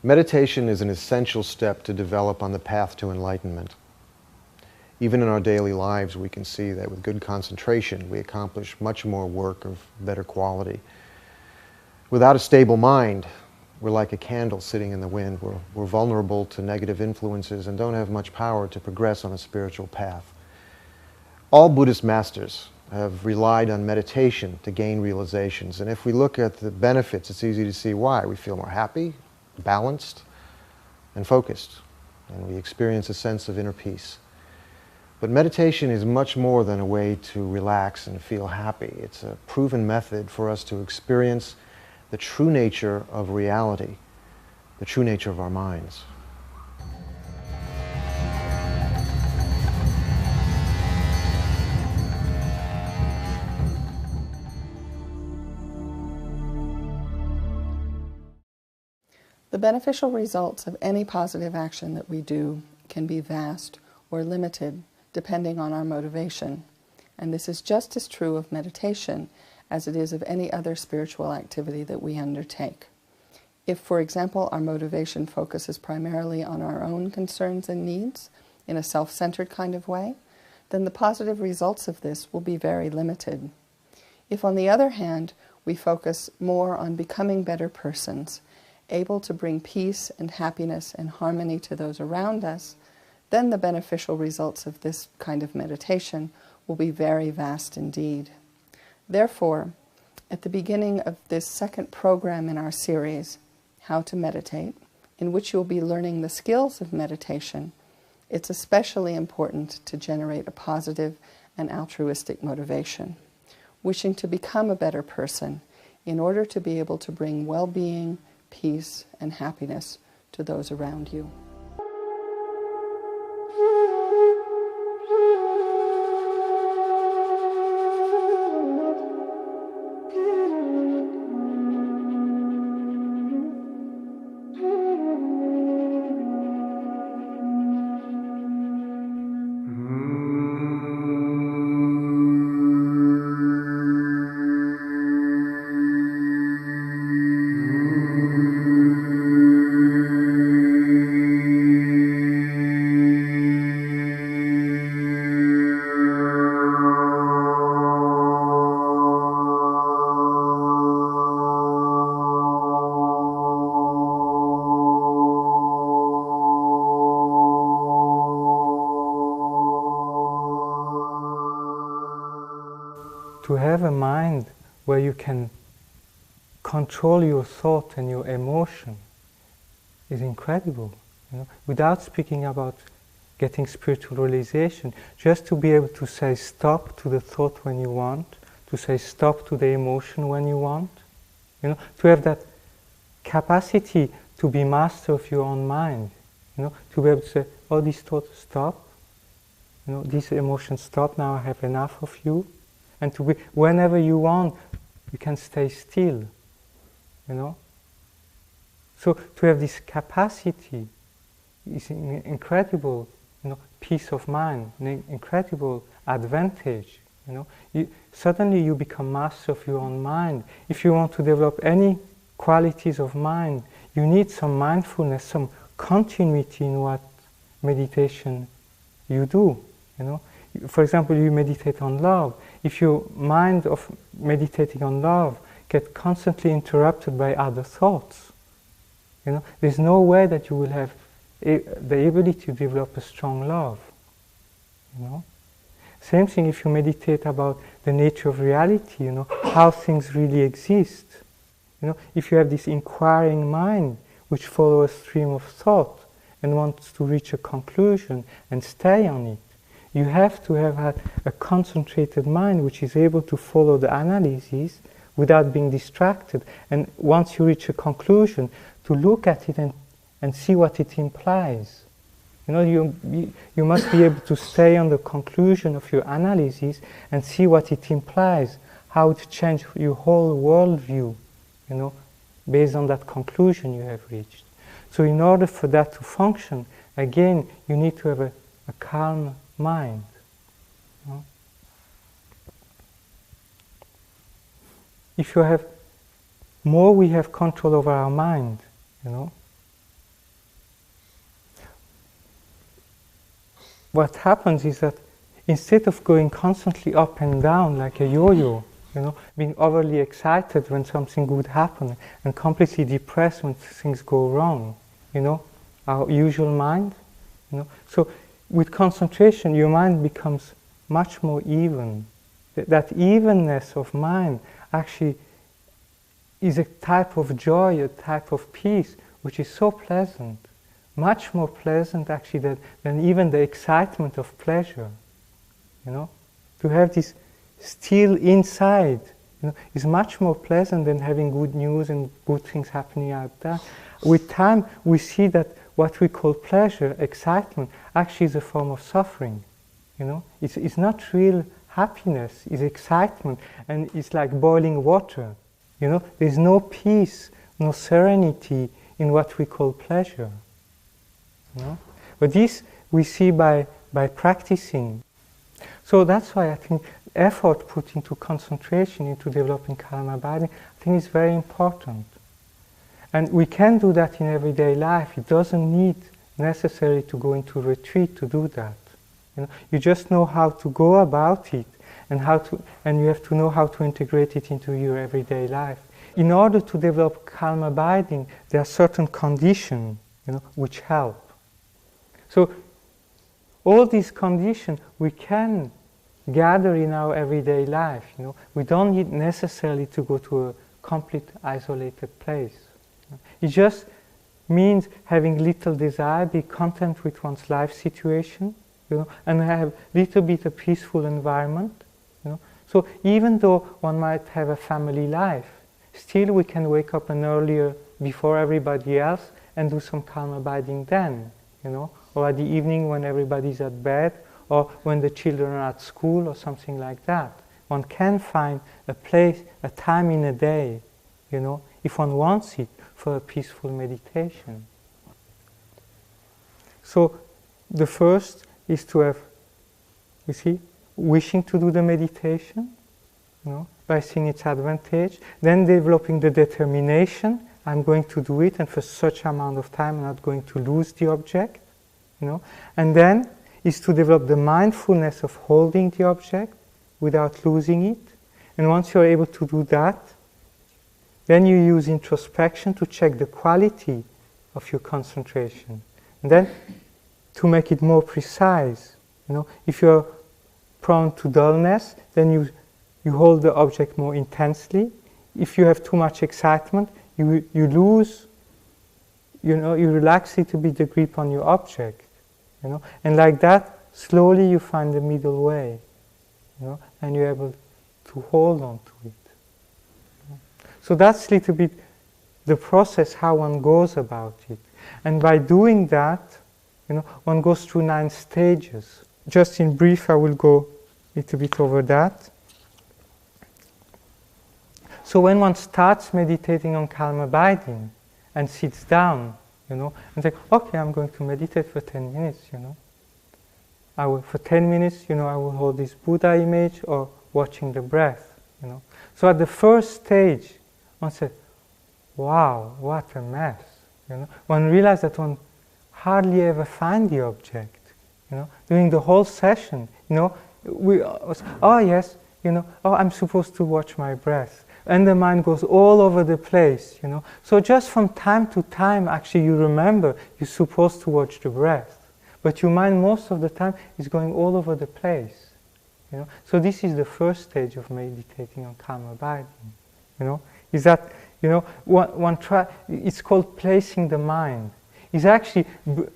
Meditation is an essential step to develop on the path to enlightenment. Even in our daily lives, we can see that with good concentration, we accomplish much more work of better quality. Without a stable mind, we're like a candle sitting in the wind. We're vulnerable to negative influences and don't have much power to progress on a spiritual path. All Buddhist masters have relied on meditation to gain realizations. And if we look at the benefits, it's easy to see why. We feel more happy, balanced, and focused. And we experience a sense of inner peace. But meditation is much more than a way to relax and feel happy. It's a proven method for us to experience the true nature of reality, the true nature of our minds. The beneficial results of any positive action that we do can be vast or limited depending on our motivation. And this is just as true of meditation as it is of any other spiritual activity that we undertake. If, for example, our motivation focuses primarily on our own concerns and needs in a self-centered kind of way, then the positive results of this will be very limited. If, on the other hand, we focus more on becoming better persons, able to bring peace and happiness and harmony to those around us, then the beneficial results of this kind of meditation will be very vast indeed. Therefore, at the beginning of this second program in our series, How to Meditate, in which you'll be learning the skills of meditation, it's especially important to generate a positive and altruistic motivation, wishing to become a better person in order to be able to bring well-being, peace, and happiness to those around you. To have a mind where you can control your thought and your emotion is incredible. Without speaking about getting spiritual realization, just to be able to say stop to the thought when you want, to say stop to the emotion when you want, to have that capacity to be master of your own mind, to be able to say, oh, these thoughts stop, these emotions stop, now I have enough of you. And to be, whenever you want, you can stay still, So to have this capacity is an incredible, peace of mind, an incredible advantage, Suddenly you become master of your own mind. If you want to develop any qualities of mind, you need some mindfulness, some continuity in what meditation you do, For example, you meditate on love. If your mind of meditating on love gets constantly interrupted by other thoughts, there's no way that you will have the ability to develop a strong love, Same thing if you meditate about the nature of reality, how things really exist. If you have this inquiring mind which follows a stream of thought and wants to reach a conclusion and stay on it, you have to have a concentrated mind which is able to follow the analysis without being distracted. And once you reach a conclusion, to look at it and see what it implies. You must be able to stay on the conclusion of your analysis and see what it implies, how it changes your whole worldview, based on that conclusion you have reached. So in order for that to function, again, you need to have a calm mind. If you have more, we have control over our mind, what happens is that instead of going constantly up and down like a yo-yo, being overly excited when something good happens and completely depressed when things go wrong, our usual mind, So with concentration, your mind becomes much more even. That evenness of mind actually is a type of joy, a type of peace, which is so pleasant, much more pleasant actually than even the excitement of pleasure. To have this still inside, is much more pleasant than having good news and good things happening out there. With time, we see that what we call pleasure, excitement, actually is a form of suffering. It's not real happiness, it's excitement, and it's like boiling water. There's no peace, no serenity in what we call pleasure. But this we see by practicing. So that's why I think effort put into concentration, into developing calm abiding, I think is very important. And we can do that in everyday life. It doesn't need necessarily to go into retreat to do that. You just know how to go about it, and you have to know how to integrate it into your everyday life. In order to develop calm abiding, there are certain conditions, which help. So all these conditions we can gather in our everyday life. We don't need necessarily to go to a complete isolated place. It just means having little desire, be content with one's life situation, and have little bit of peaceful environment. So even though one might have a family life, still we can wake up an earlier before everybody else and do some calm abiding then, or at the evening when everybody's at bed, or when the children are at school, or something like that. One can find a place, a time in a day, if one wants it, for a peaceful meditation. So the first is to have, wishing to do the meditation, by seeing its advantage, then developing the determination, I'm going to do it, and for such amount of time I'm not going to lose the object, and then is to develop the mindfulness of holding the object without losing it. And once you're able to do that, then you use introspection to check the quality of your concentration. And then to make it more precise, if you're prone to dullness, then you hold the object more intensely. If you have too much excitement, you lose, you relax it to be the grip on your object. And like that, slowly you find the middle way, and you're able to hold on to it. So that's a little bit the process, how one goes about it. And by doing that, one goes through 9 stages. Just in brief, I will go a little bit over that. So when one starts meditating on calm abiding and sits down, and say, okay, I'm going to meditate for 10 minutes, for 10 minutes, I will hold this Buddha image or watching the breath, So at the first stage, one said, wow, what a mess, One realized that one hardly ever find the object, During the whole session, we was, oh yes, oh, I'm supposed to watch my breath. And the mind goes all over the place, So just from time to time, actually, you remember you're supposed to watch the breath. But your mind, most of the time, is going all over the place, So this is the first stage of meditating on calm abiding, Is that, one try. It's called placing the mind. It's actually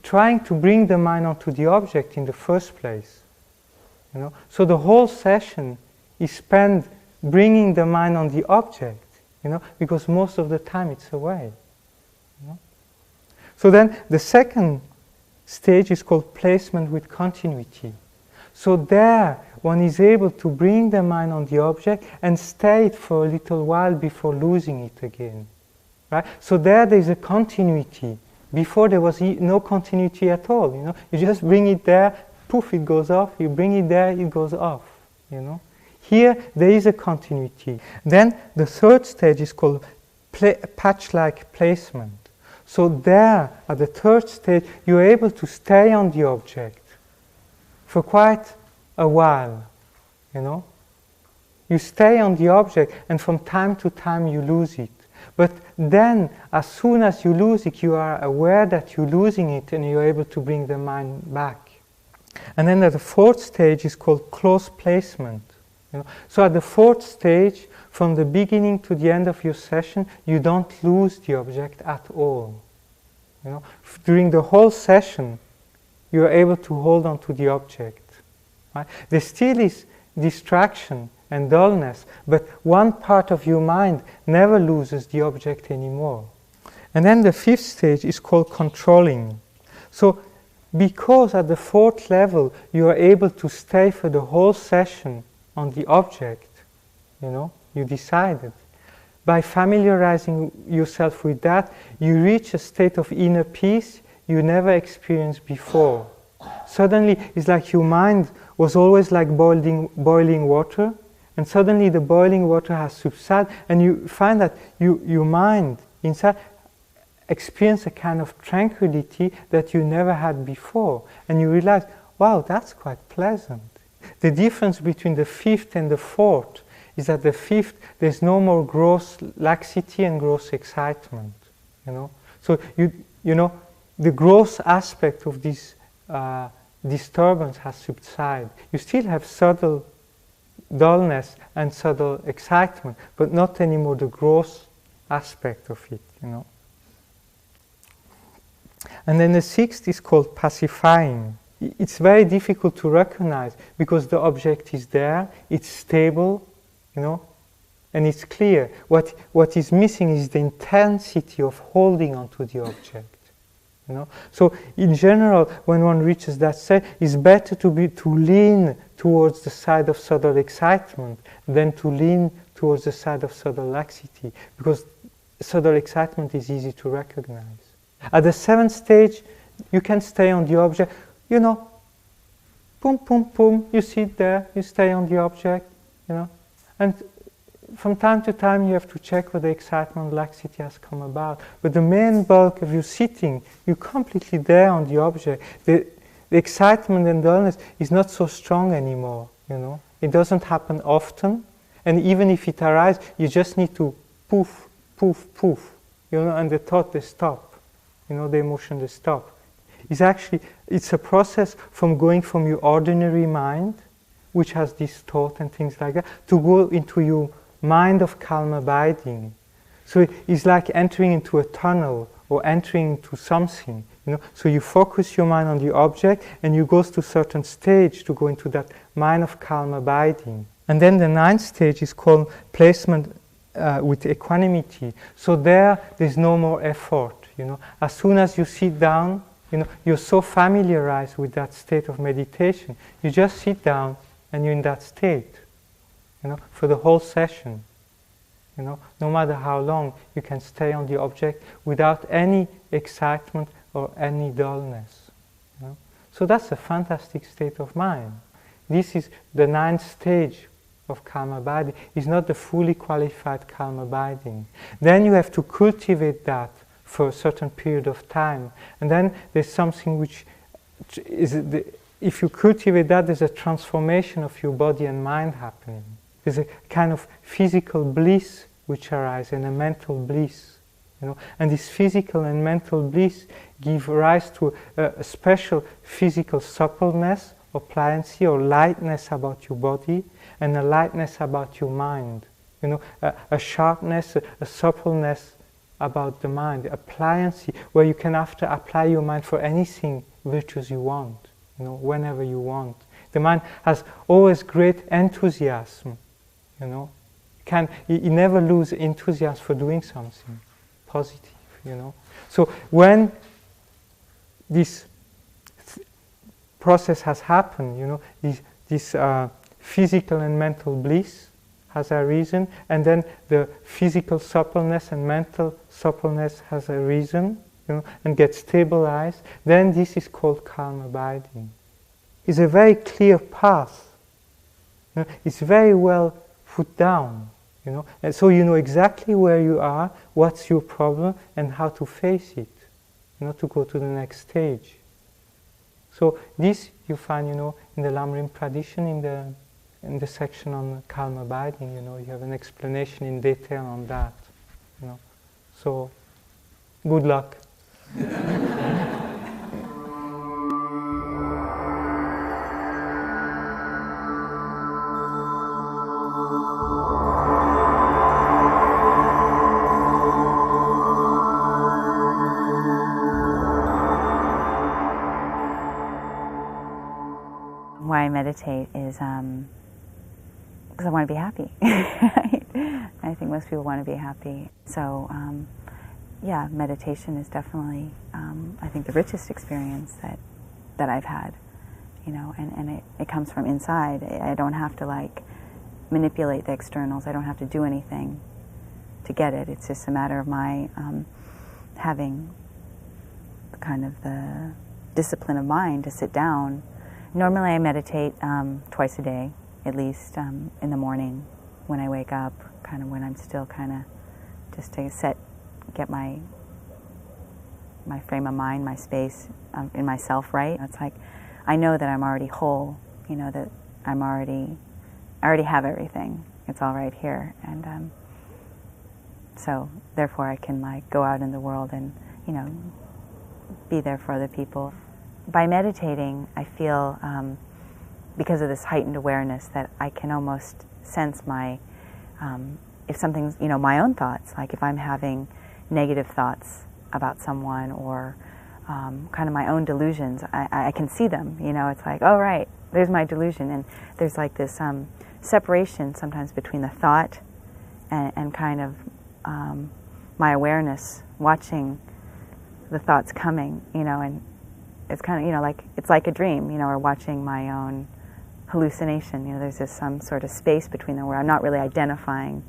trying to bring the mind onto the object in the first place, So the whole session is spent bringing the mind on the object, because most of the time it's away. So then the second stage is called placement with continuity. So there one is able to bring the mind on the object and stay it for a little while before losing it again. Right? So there's a continuity. Before there was no continuity at all. You just bring it there, poof, it goes off. You bring it there, it goes off. Here, there is a continuity. Then the third stage is called patch-like placement. So there, at the third stage, you're able to stay on the object, for quite a while, you know. You stay on the object, and from time to time you lose it. But then, as soon as you lose it, you are aware that you're losing it, and you're able to bring the mind back. And then the fourth stage is called close placement. You know? So at the fourth stage, from the beginning to the end of your session, you don't lose the object at all. You know? During the whole session, you are able to hold on to the object. Right? There still is distraction and dullness, but one part of your mind never loses the object anymore. And then the fifth stage is called controlling. So, because at the fourth level you are able to stay for the whole session on the object, you know, you decided. By familiarizing yourself with that, you reach a state of inner peace you never experienced before. Suddenly, it's like your mind was always like boiling water, and suddenly the boiling water has subsided, and you find that your mind inside experience a kind of tranquility that you never had before. And you realize, wow, that's quite pleasant. The difference between the fifth and the fourth is that the fifth, there's no more gross laxity and gross excitement. You know? So, you know, the gross aspect of this disturbance has subsided. You still have subtle dullness and subtle excitement, but not anymore the gross aspect of it, you know. And then the sixth is called pacifying. It's very difficult to recognize because the object is there, it's stable, you know, and it's clear. What is missing is the intensity of holding onto the object. You know? So in general, when one reaches that state, it's better to lean towards the side of subtle excitement than to lean towards the side of subtle laxity, because subtle excitement is easy to recognize. At the seventh stage, you can stay on the object, you know, boom, boom, boom, you sit there, you stay on the object, you know, and from time to time you have to check whether excitement, laxity has come about. But the main bulk of you sitting, you're completely there on the object. The excitement and dullness is not so strong anymore, you know. It doesn't happen often, and even if it arises, you just need to poof, poof, poof, you know, and the thought, they stop, you know, the emotion, they stop. It's a process from going from your ordinary mind, which has this thought and things like that, to go into your mind of calm abiding. So it's like entering into a tunnel or entering into something, you know. So you focus your mind on the object and you go to a certain stage to go into that mind of calm abiding. And then the ninth stage is called placement with equanimity. So there's no more effort, you know. As soon as you sit down, you know, you're so familiarized with that state of meditation, you just sit down and you're in that state, you know, for the whole session. You know, no matter how long, you can stay on the object without any excitement or any dullness. You know? So that's a fantastic state of mind. This is the ninth stage of calm abiding. It's not the fully qualified calm abiding. Then you have to cultivate that for a certain period of time. And then there's something which is, if you cultivate that, there's a transformation of your body and mind happening. There's a kind of physical bliss which arises and a mental bliss. You know? And this physical and mental bliss give rise to a special physical suppleness or pliancy or lightness about your body and a lightness about your mind. You know, a sharpness, a suppleness about the mind, a pliancy where you can apply your mind for anything virtuous you want, you know, whenever you want. The mind has always great enthusiasm, you know. You never lose enthusiasm for doing something positive, you know. So when this process has happened, you know, this physical and mental bliss has arisen, and then the physical suppleness and mental suppleness has arisen, you know, and gets stabilized, then this is called calm abiding. It's a very clear path. You know, it's very well put down, you know, and so you know exactly where you are, what's your problem, and how to face it, you know, to go to the next stage. So this you find, in the Lamrim tradition, in the section on calm abiding, you have an explanation in detail on that, So, good luck. Why I meditate is because I want to be happy. I think most people want to be happy. So, yeah, meditation is definitely, I think, the richest experience that I've had. And it comes from inside. I don't have to manipulate the externals. I don't have to do anything to get it. It's just a matter of my having kind of the discipline of mind to sit down. Normally I meditate twice a day, at least in the morning when I wake up, kind of when I'm still kind of just to get my frame of mind, my space in myself right. It's like I know that I'm already whole, that I already have everything. It's all right here, and so therefore I can go out in the world and be there for other people. By meditating, I feel, because of this heightened awareness, that I can almost sense if something's, my own thoughts, like if I'm having negative thoughts about someone or kind of my own delusions, I can see them, it's like, oh right, there's my delusion. And there's this separation sometimes between the thought and kind of my awareness, watching the thoughts coming, and it's kind of, it's like a dream, or watching my own hallucination. There's just some sort of space between them where I'm not really identifying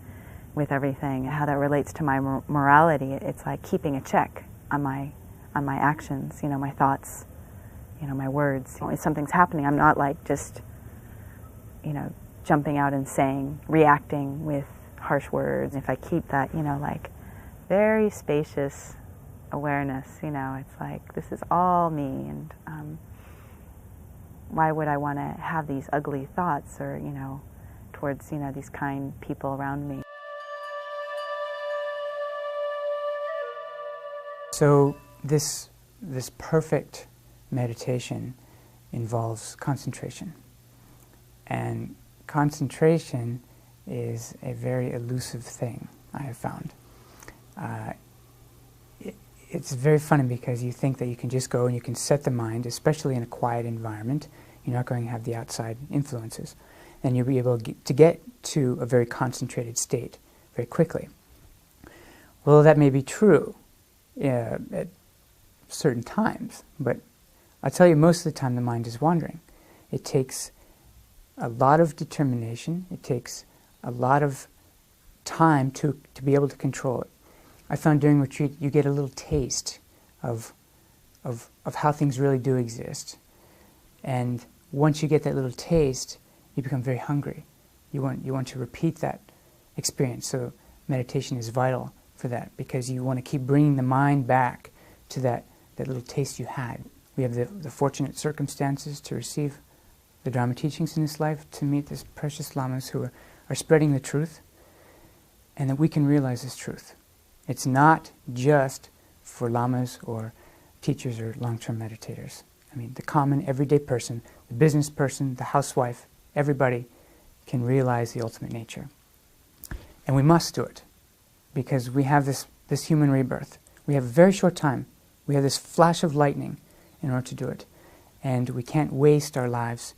with everything. How that relates to my morality, it's like keeping a check on my actions, my thoughts, my words. If something's happening, I'm not just, jumping out and reacting with harsh words. If I keep that, very spacious awareness, it's like, this is all me, and why would I want to have these ugly thoughts or, towards, these kind people around me. So this perfect meditation involves concentration. And concentration is a very elusive thing, I have found. It's very funny because you think that you can just go and you can set the mind, especially in a quiet environment. You're not going to have the outside influences. And you'll be able to get to a very concentrated state very quickly. Well, that may be true at certain times, but I'll tell you, most of the time the mind is wandering. It takes a lot of determination. It takes a lot of time to be able to control it. I found during retreat you get a little taste of how things really do exist. And once you get that little taste, you become very hungry. You want to repeat that experience. So meditation is vital for that, because you want to keep bringing the mind back to that little taste you had. We have the fortunate circumstances to receive the Dharma teachings in this life, to meet these precious lamas who are spreading the truth, and that we can realize this truth. It's not just for lamas or teachers or long-term meditators. I mean, the common everyday person, the business person, the housewife, everybody can realize the ultimate nature. And we must do it, because we have this human rebirth. We have a very short time. We have this flash of lightning in order to do it. And we can't waste our lives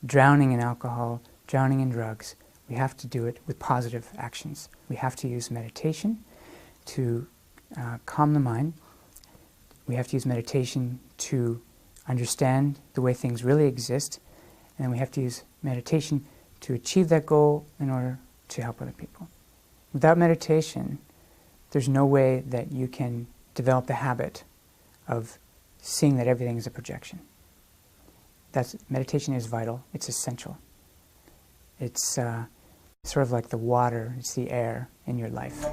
drowning in alcohol, drowning in drugs. We have to do it with positive actions. We have to use meditation to calm the mind. We have to use meditation to understand the way things really exist. And then we have to use meditation to achieve that goal in order to help other people. Without meditation, there's no way that you can develop the habit of seeing that everything is a projection. Meditation is vital. It's essential. It's sort of like the water, it's the air in your life.